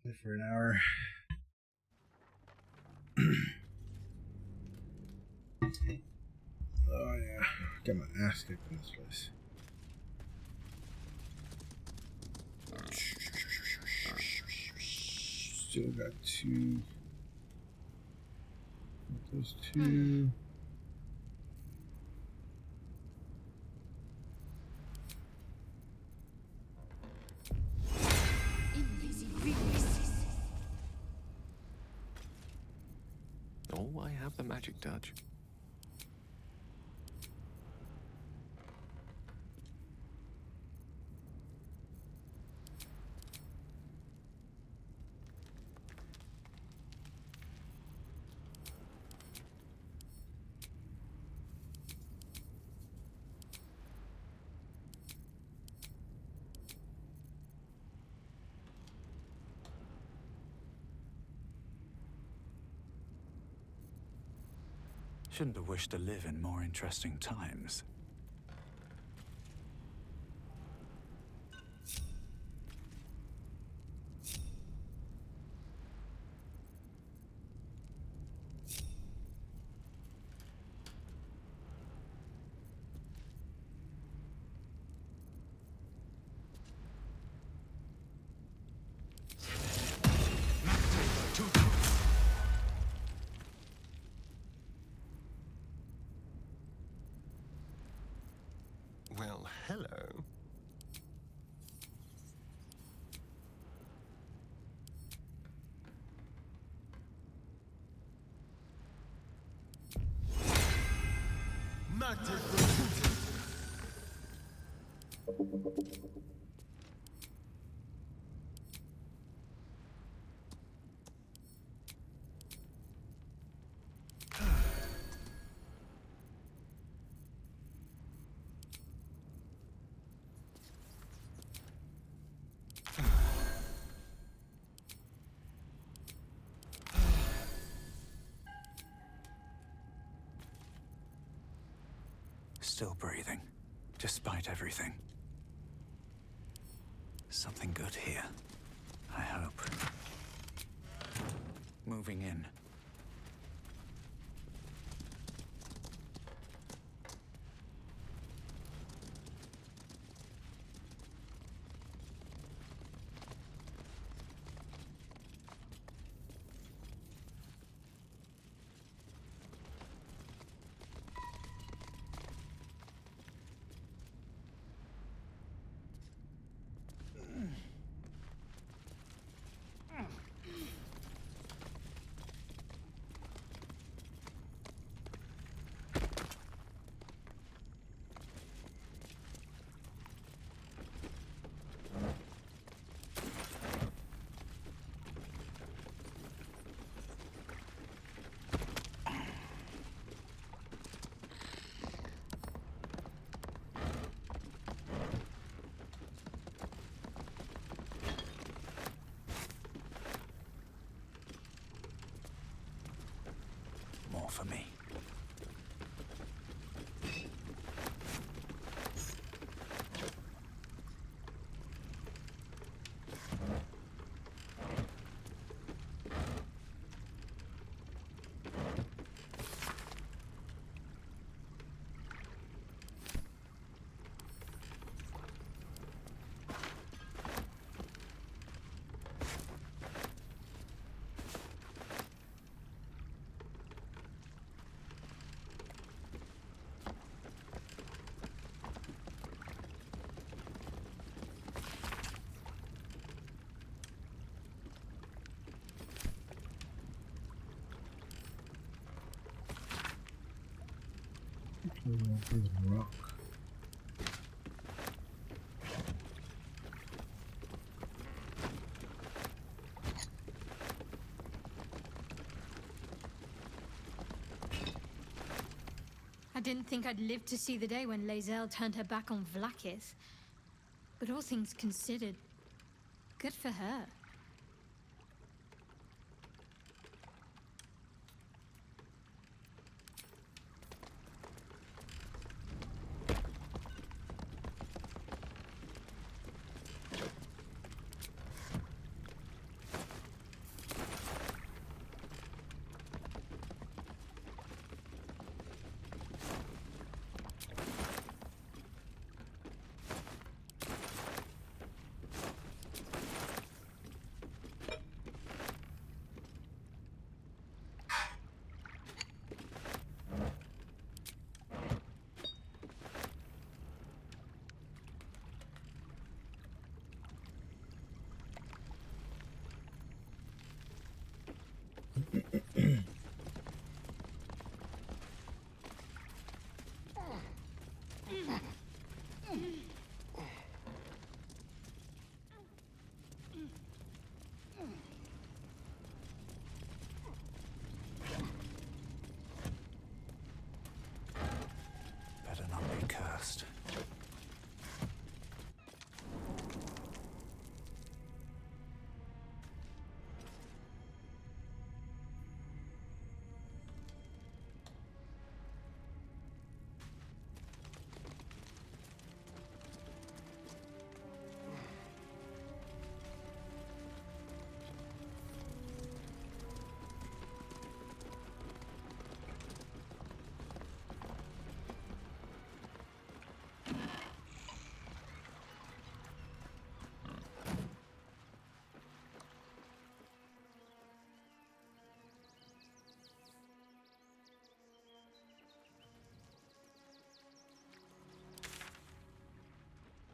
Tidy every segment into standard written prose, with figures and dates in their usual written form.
Play for an hour. Oh yeah, got my ass kicked in this place. Still got two. Those two. Oh, I have the magic touch. Shouldn't have wished to live in more interesting times. Well, hello. Still breathing, despite everything. Something good here, I hope. Moving in. More for me. Rock. I didn't think I'd live to see the day when Lae'zel turned her back on Vlaakith. But all things considered, good for her.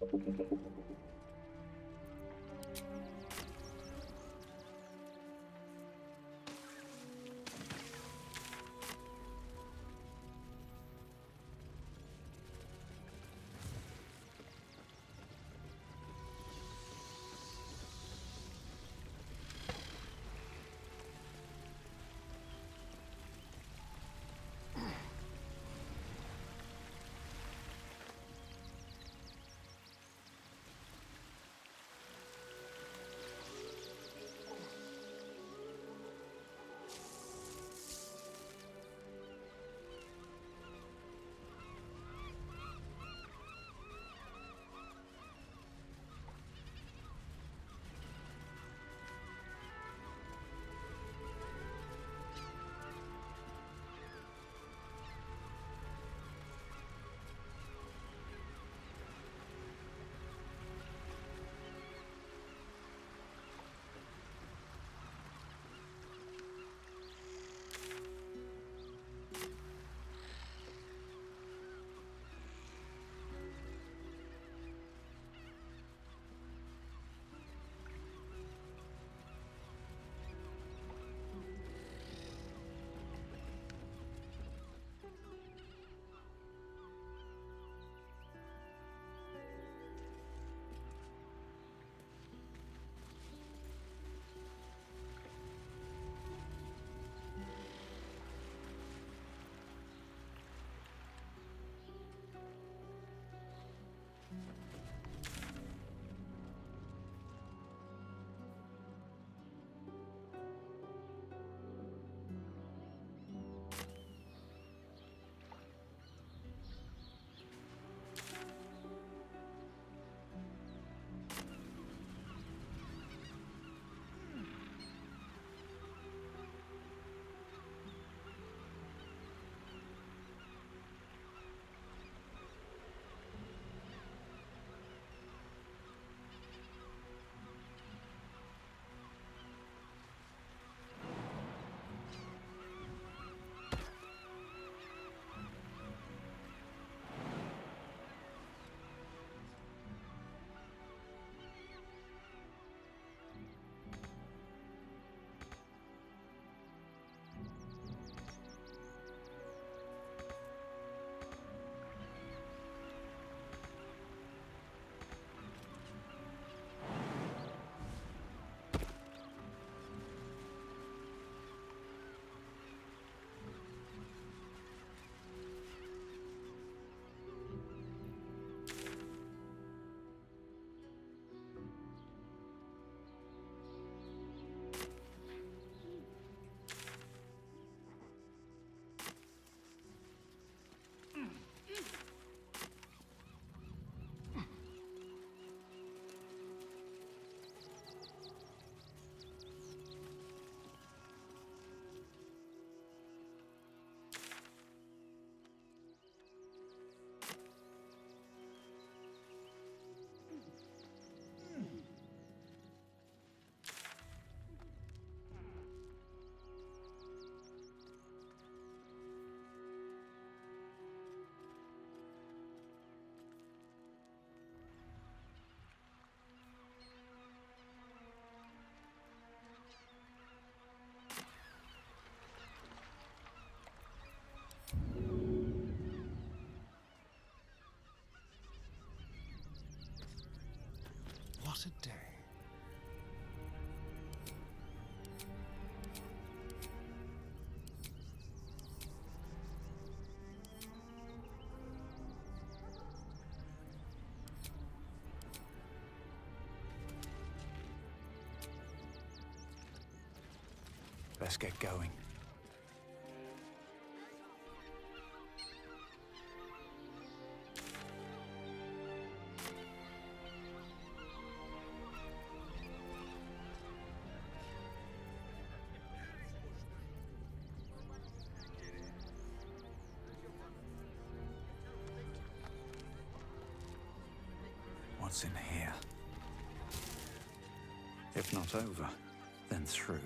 What a day. Let's get going. What's in here? If not over, then through.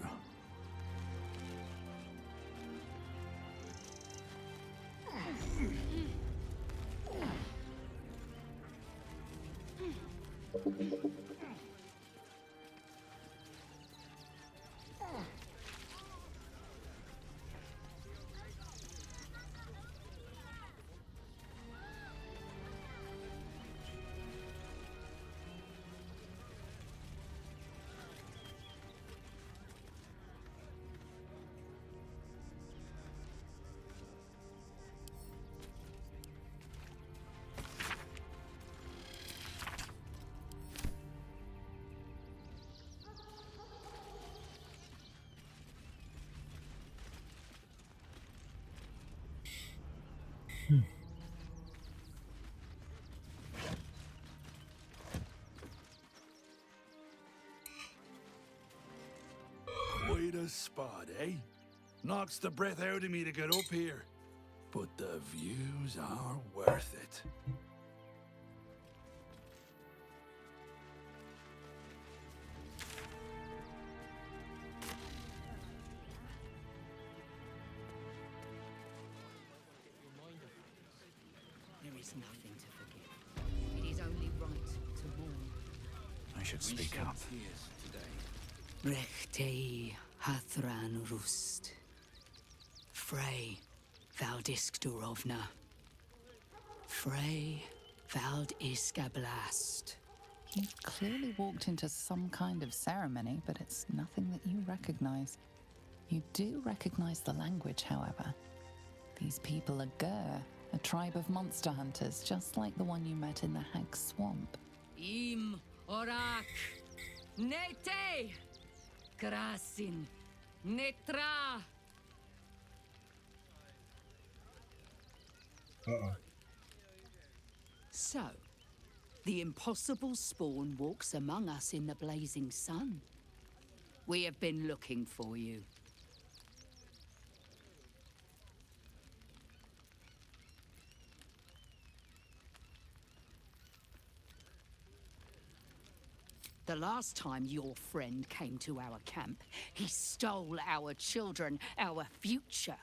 Quite a spot, eh? Knocks the breath out of me to get up here. But the views are worth it. There is nothing to forgive. It is only right to mourn. I should speak up. Rechtei Hathran Rust. Frey Valdiskdurovna. Frey Valdiskablast. You've clearly walked into some kind of ceremony, but it's nothing that you recognize. You do recognize the language, however. These people are Gur, a tribe of monster hunters, just like the one you met in the Hag's Swamp. Im Orak. Nete. Krasin. Netra. So, the impossible spawn walks among us in the blazing sun. We have been looking for you. The last time your friend came to our camp, he stole our children, our future.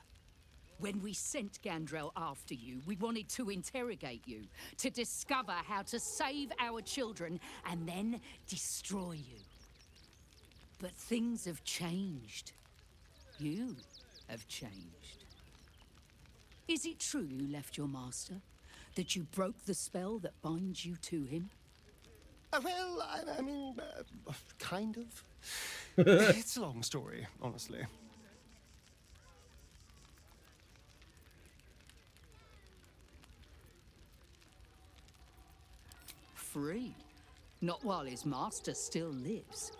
When we sent Gandrel after you, we wanted to interrogate you, to discover how to save our children and then destroy you. But things have changed. You have changed. Is it true you left your master? That you broke the spell that binds you to him? Well, I mean, kind of. It's a long story, honestly. Free. Not while his master still lives.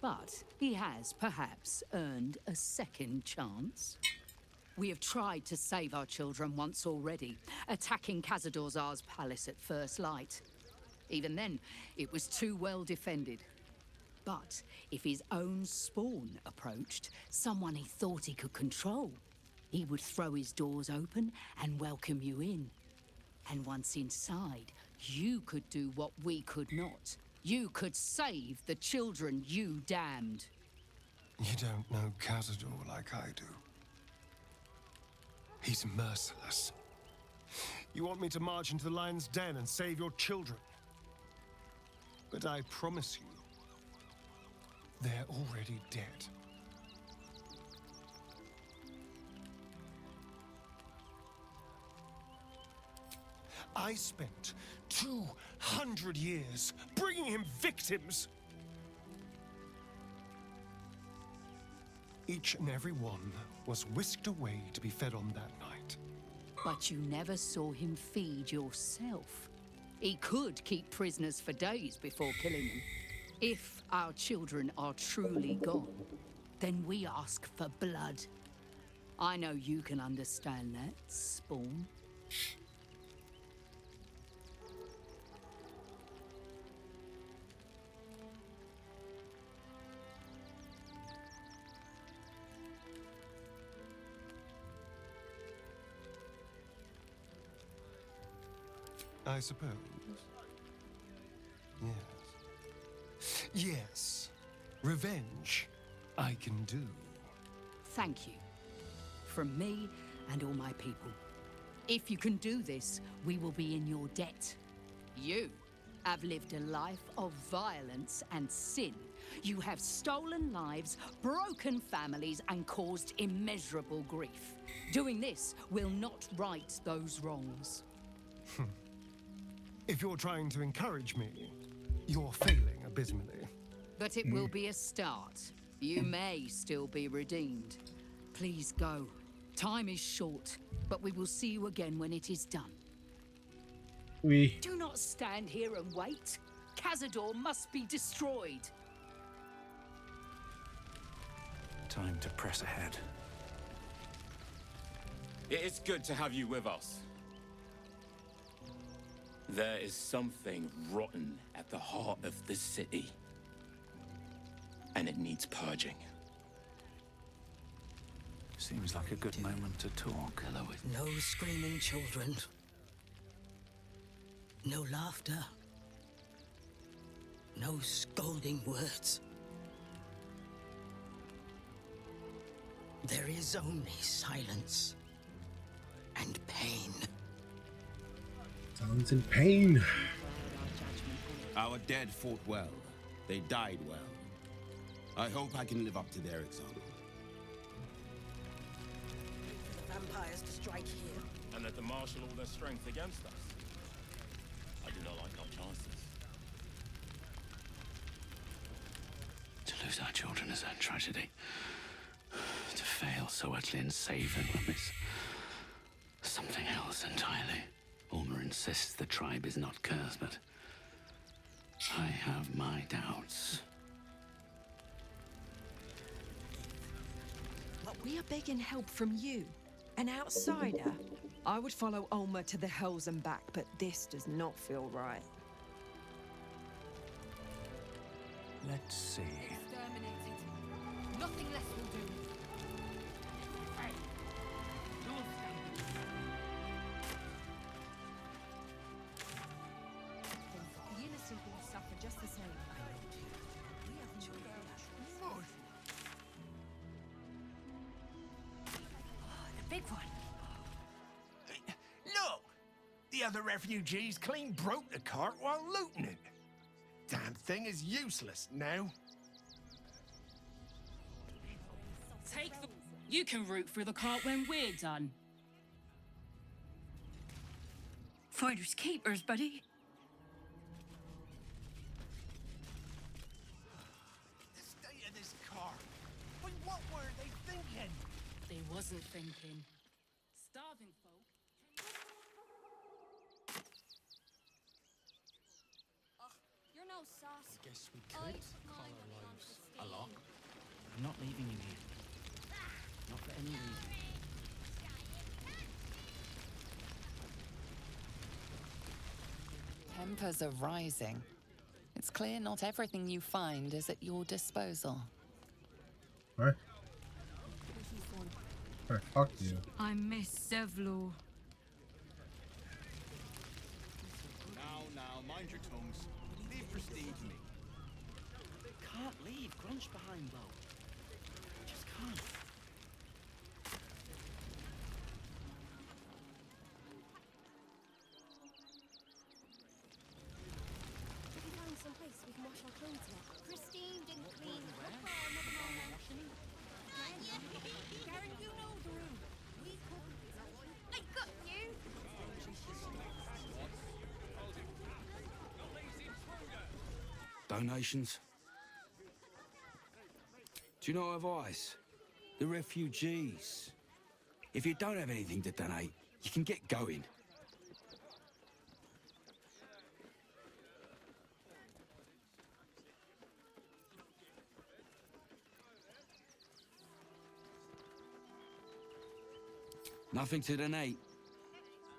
But he has perhaps earned a second chance. We have tried to save our children once already, attacking Khazad-dûr's palace at first light. Even then, it was too well defended. But if his own spawn approached, someone he thought he could control, he would throw his doors open and welcome you in. And once inside, you could do what we could not. You could save the children you damned. You don't know Khazad-dûr like I do. He's merciless. You want me to march into the lion's den and save your children? But I promise you, they're already dead. I spent 200 years bringing him victims. Each and every one was whisked away to be fed on that night. But you never saw him feed yourself. He could keep prisoners for days before killing them. If our children are truly gone, then we ask for blood. I know you can understand that, Spawn. I suppose. Yes. Yes. Revenge, I can do. Thank you. From me and all my people. If you can do this, we will be in your debt. You have lived a life of violence and sin. You have stolen lives, broken families, and caused immeasurable grief. Doing this will not right those wrongs. If you're trying to encourage me, you're failing abysmally. But it will be a start. You may still be redeemed. Please go. Time is short, but we will see you again when it is done. We. Do not stand here and wait. Cazador must be destroyed. Time to press ahead. It is good to have you with us. There is something rotten at the heart of this city, and it needs purging. Seems like a good moment to talk. No screaming children. No laughter. No scolding words. There is only silence and pain. Sounds in pain. Our dead fought well. They died well. I hope I can live up to their example. Vampires to strike here. And that to marshal all their strength against us. I do not like our chances. To lose our children is a tragedy. To fail so utterly in saving them is something else entirely. Ulmer insists the tribe is not cursed, but I have my doubts. But we are begging help from you, an outsider. I would follow Ulmer to the Hells and back, but this does not feel right. Let's see. Exterminated. Nothing less will do. The innocent will suffer just the same. We have children. The big one. Look! The other refugees clean broke the cart while looting it. Damn thing is useless now. Take the... You can root through the cart when we're done. Finders keepers, buddy. The state of this cart. But what were they thinking? They wasn't thinking. Starving folk. You're no sauce. Guess we I could put call my our money on lives Christine. A lot. I'm not leaving you here. Not for any reason. Tempers are rising. It's clear not everything you find is at your disposal. What? Alright, fuck you. I miss Sevlo. Now, mind your tongues. Leave Prestige me. Can't leave Grunch behind, though. Just can't. Have you found some place we can wash our clothes together? Christine didn't clean. Never mind. Garen, you know the room. We could. I got you. Donations? Do you know advice? The refugees. If you don't have anything to donate, you can get going. Nothing to donate?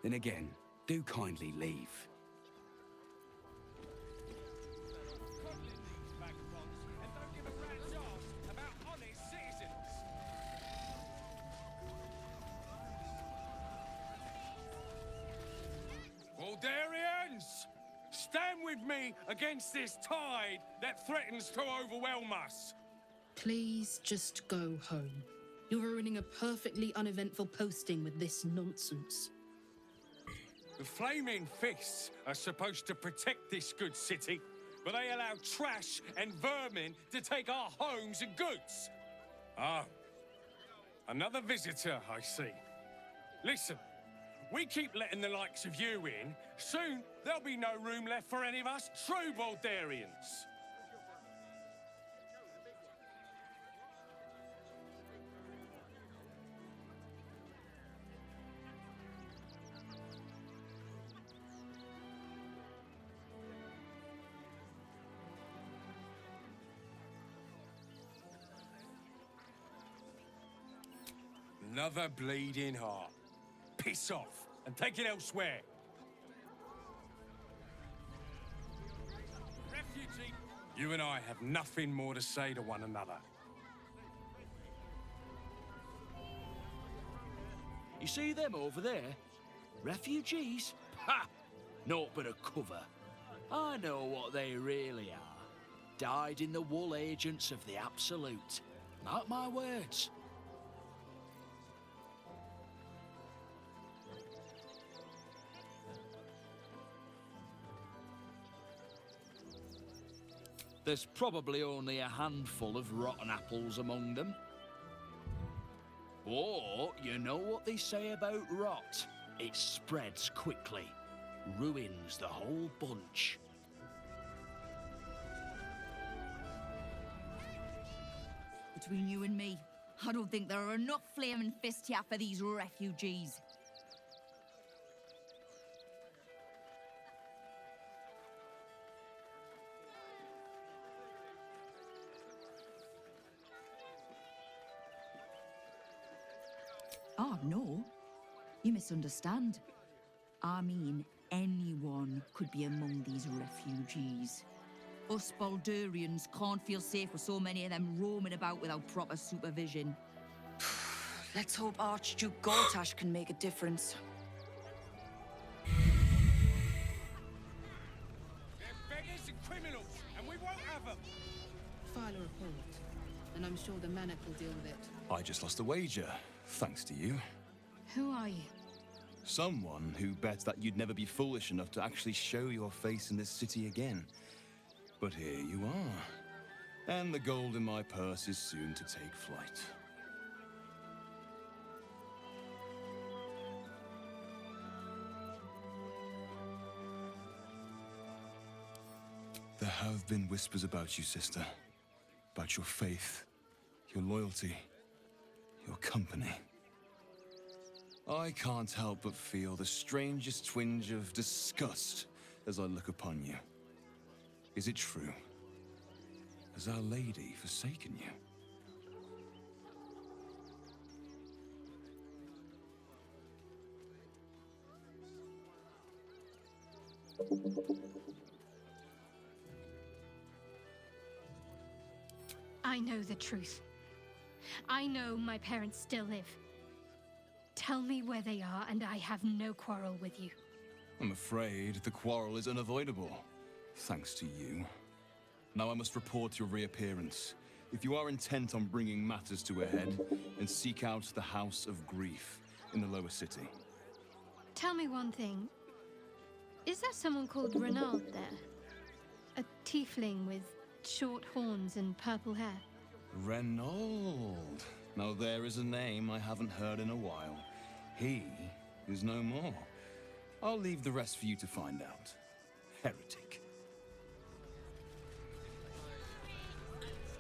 Then again, do kindly leave. Baldurians! Stand with me against this tide that threatens to overwhelm us. Please just go home. You're ruining a perfectly uneventful posting with this nonsense. The Flaming Fists are supposed to protect this good city, but they allow trash and vermin to take our homes and goods. Ah, another visitor, I see. Listen, we keep letting the likes of you in. Soon, there'll be no room left for any of us true Baldurians. Another bleeding heart. Piss off and take it elsewhere. Refugee, you and I have nothing more to say to one another. You see them over there? Refugees? Ha! Naught but a cover. I know what they really are. Dyed-in-the-wool agents of the Absolute. Mark my words. There's probably only a handful of rotten apples among them. Or, you know what they say about rot? It spreads quickly, ruins the whole bunch. Between you and me, I don't think there are enough flaming fists here for these refugees. Oh, no. You misunderstand. I mean, anyone could be among these refugees. Us Baldurians can't feel safe with so many of them roaming about without proper supervision. Let's hope Archduke Gortash can make a difference. They're beggars and criminals, and we won't have them. File a report, and I'm sure the Manic will deal with it. I just lost a wager, thanks to you. Who are you? Someone who bet that you'd never be foolish enough to actually show your face in this city again. But here you are. And the gold in my purse is soon to take flight. There have been whispers about you, sister. About your faith, your loyalty, your company. I can't help but feel the strangest twinge of disgust as I look upon you. Is it true? Has Our Lady forsaken you? I know the truth. I know my parents still live. Tell me where they are, and I have no quarrel with you. I'm afraid the quarrel is unavoidable, thanks to you. Now I must report your reappearance. If you are intent on bringing matters to a head, then seek out the House of Grief in the lower city. Tell me one thing. Is there someone called Renaud there? A tiefling with short horns and purple hair? Renaud. Now there is a name I haven't heard in a while. He is no more. I'll leave the rest for you to find out. Heretic.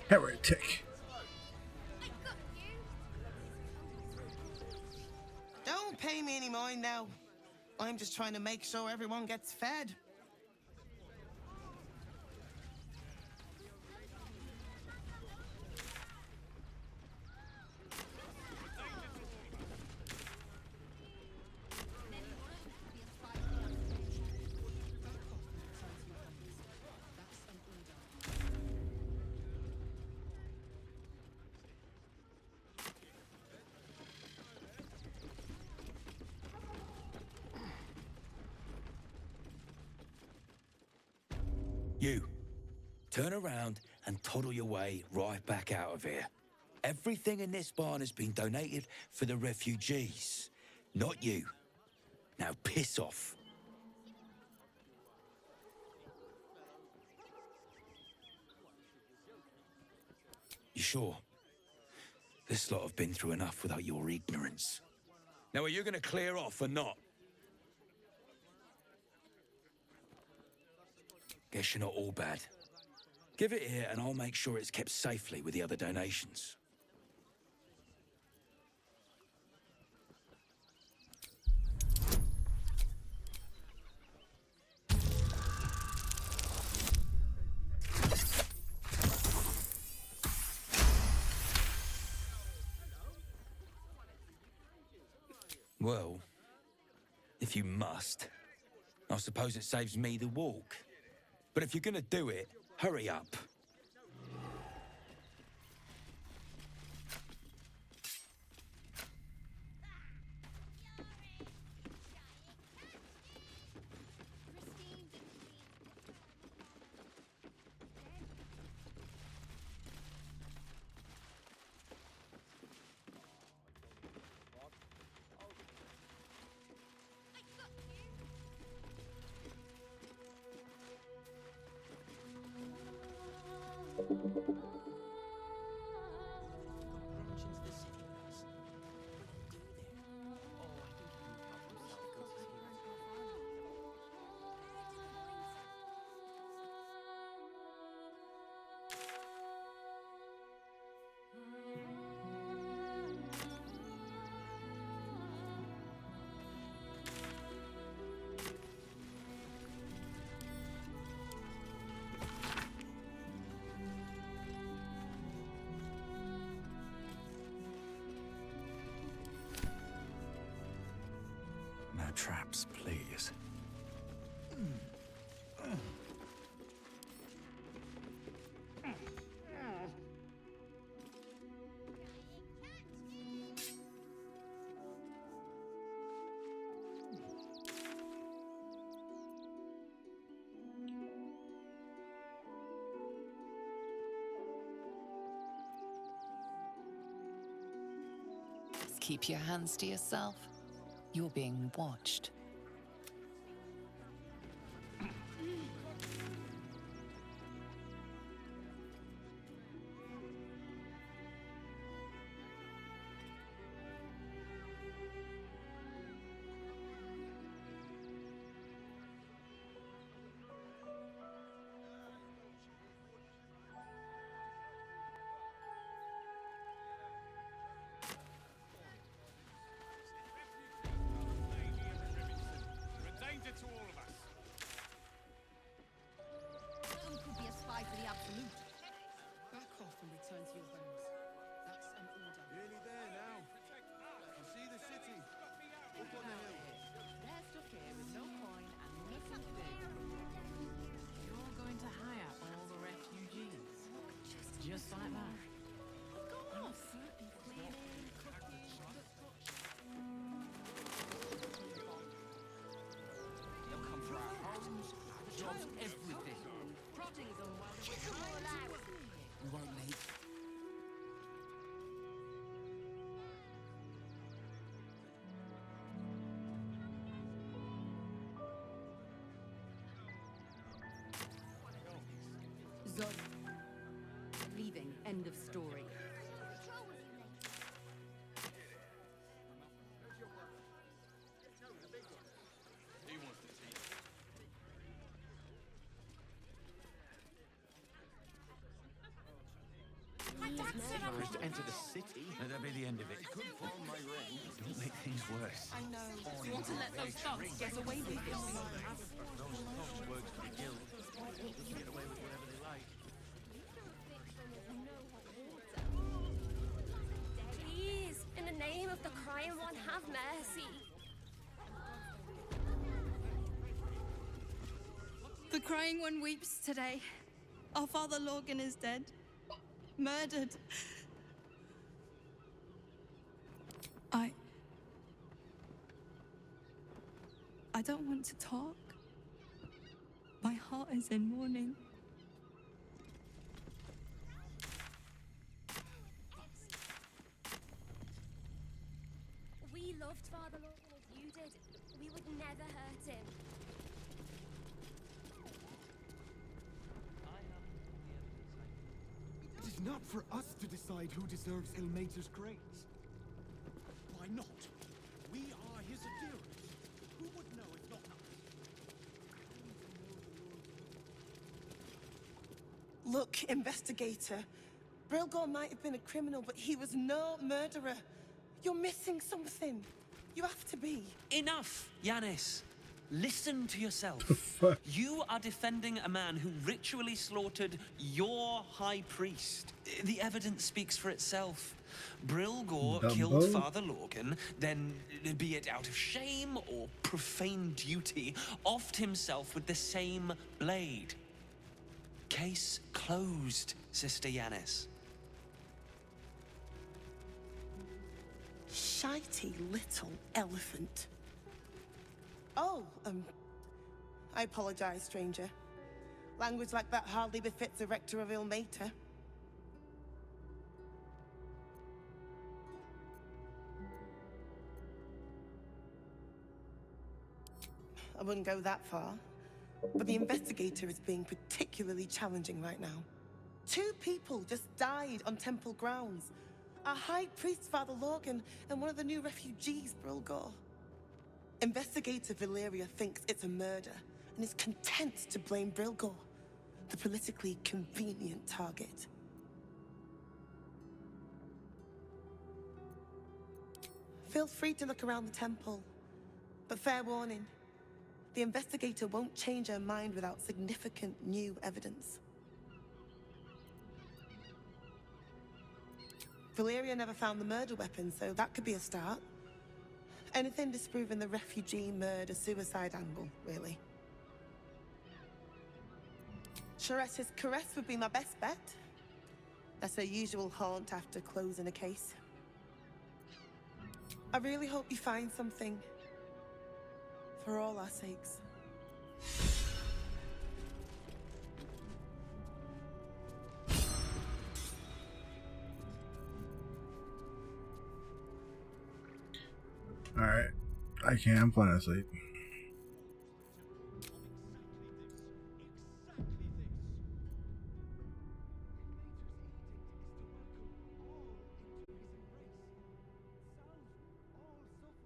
Heretic. Don't pay me any mind now. I'm just trying to make sure everyone gets fed. You, turn around and toddle your way right back out of here. Everything in this barn has been donated for the refugees, not you. Now piss off. You sure? This lot have been through enough without your ignorance. Now, are you going to clear off or not? Guess you're not all bad. Give it here and I'll make sure it's kept safely with the other donations. Well, if you must, I suppose it saves me the walk. But if you're gonna do it, hurry up. No traps, please. Just keep your hands to yourself. You're being watched. To all of us. Some could be a spy for the Absolute. Back off and return to your homes. That's an order. Nearly there now. You see the city? Up on the hill. They're stuck here with no coin and nothing to do. You're going to hire all the refugees. Just like that. Go off. Cleaning, cooking, Jobs, everything. prodding them while they're We won't leave. Zod. Leaving. End of story. Managed to enter the city. Let that be the end of it. Don't make things worse. I know. You want to let those thugs get away with this? Those works for the guild. They can get away with whatever they like. Please, in the name of the crying one, have mercy. The crying one weeps today. Our father Lorgan is dead. Murdered. I don't want to talk. My heart is in mourning. We loved Father Lorcan as you did. We would never hurt him. It is It's not for us to decide who deserves Ilmater's grace. Why not? We are his adherents. Who would know if not us? Look, investigator. Brilgor might have been a criminal, but he was no murderer. You're missing something. You have to be. Enough, Yanis. Listen to yourself. You are defending a man who ritually slaughtered your high priest. The evidence speaks for itself. Brilgor killed Father Lorgan, then, be it out of shame or profane duty, offed himself with the same blade. Case closed, Sister Yanis. Shitey little elephant. Oh, I apologize, stranger. Language like that hardly befits a rector of Ilmater. I wouldn't go that far, but the investigator is being particularly challenging right now. 2 people just died on temple grounds. Our high priest, Father Lorgan, and one of the new refugees, Brilgor. Investigator Valeria thinks it's a murder and is content to blame Brilgor, the politically convenient target. Feel free to look around the temple, but fair warning, the investigator won't change her mind without significant new evidence. Valeria never found the murder weapon, so that could be a start. Anything disproving the refugee murder-suicide angle, really. Charetta's caress would be my best bet. That's her usual haunt after closing a case. I really hope you find something. For all our sakes. Alright. I can't. I'm falling asleep.